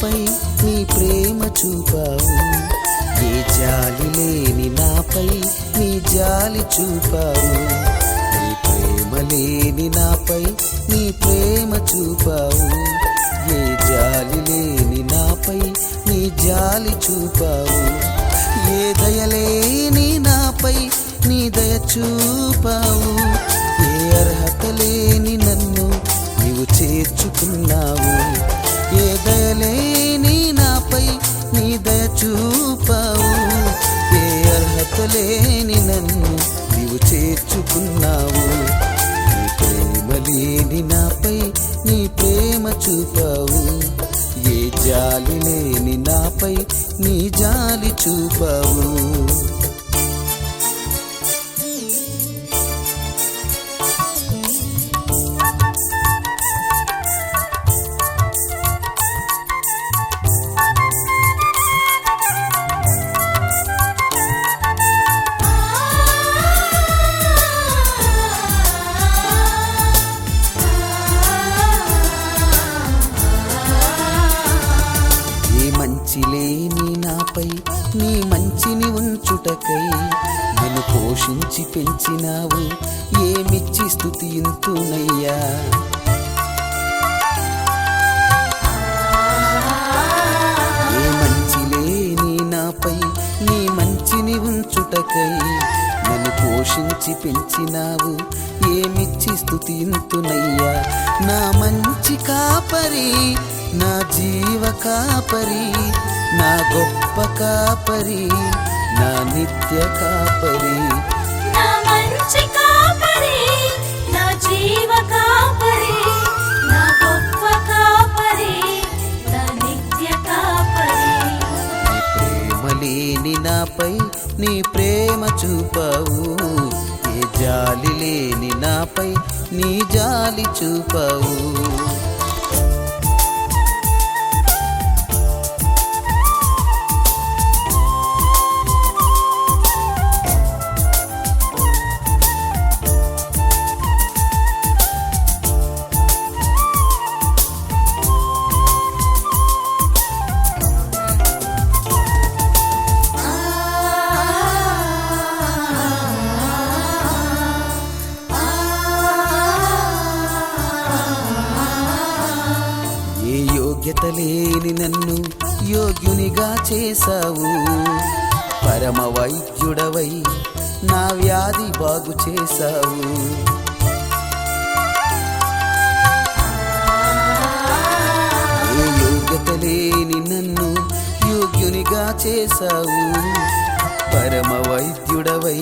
నాపై నీ ప్రేమ చూపావు, ఏ జాలి లేని నాపై నీ జాలి చూపావు, నీ ప్రేమ లేని నాపై నీ ప్రేమ చూపావు, ఏ జాలి లేని నాపై నీ జాలి చూపావు, ఏ దయలేని నాపై నీ దయ చూపావు, ఏ అర్హత లేని నన్ను నీవు చేర్చుకున్నావు, ఏ దయలేని నాపై నీ దయ చూపావు, ఏ అర్హత లేని నన్ను నీవు చేర్చుకున్నావు, నీ ప్రేమ లేని నాపై నీ ప్రేమ చూపావు, ఏ జాలి లేని నాపై నీ జాలి చూపావు. లేని నాపై నీ మంచిని ఉంచుటకై నన్ను పోషించి పెంచినావు, ఏమిచ్చి స్తుతింతునయ్యా. ఏ మంచి లేని నాపై నీ మంచిని ఉంచుటకై నన్ను పోషించి పెంచినావు, ఏమిచ్చి స్తుతింతునయ్యా. నా మంచి కాపరి, నా జీవ కాపరి, నా గొప్ప కాపరి, నా నిత్య కాపరి, నా మంచి కాపరి, నా జీవ కాపరి, నా గొప్ప కాపరి, నా నిత్య కాపరి. నీ ప్రేమ లేని నాపై నీ ప్రేమ చూపావు, ఏ జాలి లేని నాపై నీ జాలి చూపావు. యోగ్యత లేని నన్ను యోగ్యునిగా చేశావు, పరమ వైద్యుడవై నా వ్యాధి బాగు చేశావు. ఏ యోగ్యత లేని నన్ను యోగ్యునిగా చేశావు, పరమ వైద్యుడవై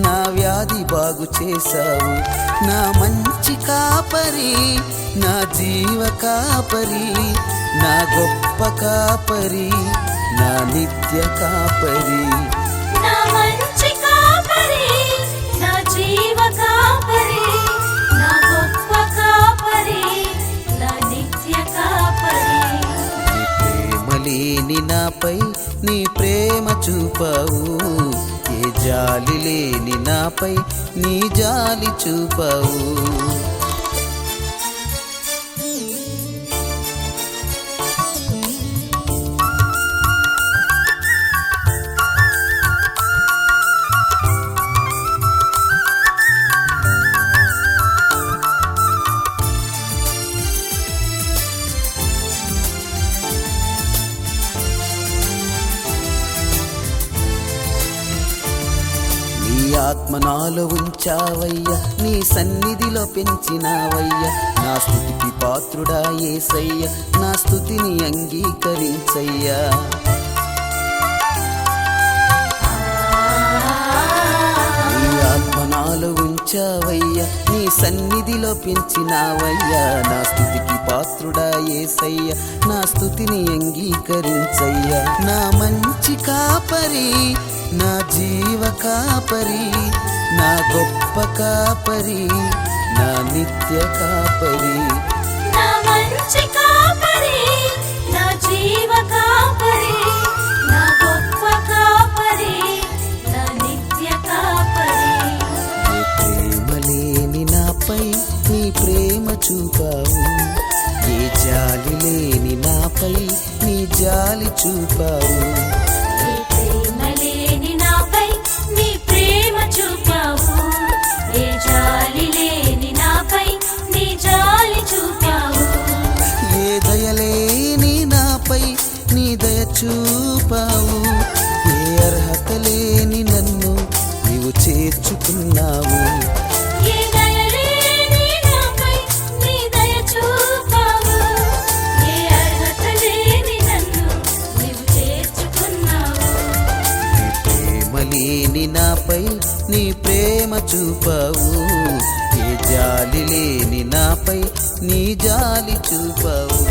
నా వ్యాధి బాగు చేశావు. నా మంచి కాపరి, నా జీవ కాపరి, నా గొప్ప కాపరి, నా నిత్య కాపరి, నా మంచి కాపరి, నా జీవ కాపరి, నా గొప్ప కాపరి, నా నిత్య కాపరి. నీ ప్రేమ లేని నాపై నీ ప్రేమ చూపావు, ఏ జాలి లేని నాపై నీ జాలి చూపావు. ఆత్మ నాలో ఉంచావయ్యా, నీ సన్నిధిలో పెంచినావయ్యా, నా స్తుతికి పాత్రుడా యేసయ్యా, నా స్తుతిని అంగీకరించయ్యా. నీ ఆత్మ నాలో ఉంచావయ్యా, నీ సన్నిధిలో పెంచినావయ్యా, నా స్తుతికి పాత్రుడా యేసయ్యా, నా స్తుతిని అంగీకరించయ్యా. నా మంచి కాపరి, నా జీవ కాపరి, నా గొప్ప కాపరి, నా నిత్య కాపరి, నా మంచి కాపరి, నా జీవ కాపరి, నా గొప్ప కాపరి, నా నిత్య కాపరి. నీ ప్రేమ లేని నాపై నీ ప్రేమ చూపావు, ఏ జాలి లేని నాపై జాలి చూపావు. ఏ ప్రేమ లేని నాపై నీ ప్రేమ చూపావు, ఏ జాలి లేని నాపై నీ జాలి చూపావు. ఏ దయలేని నాపై నీ దయ చూపావు. ఏ అర్హత లేని నన్ను నీవు చేర్చుకున్నావు. ఏ దయలేని నాపై నీ దయ చూపావు, ఏ అర్హత లేని నన్ను నీవు చేర్చుకున్నావు. నీ ప్రేమ లేని నాపై నీ ప్రేమ చూపావు. ఏ జాలి లేని నాపై నీ జాలి చూపావు.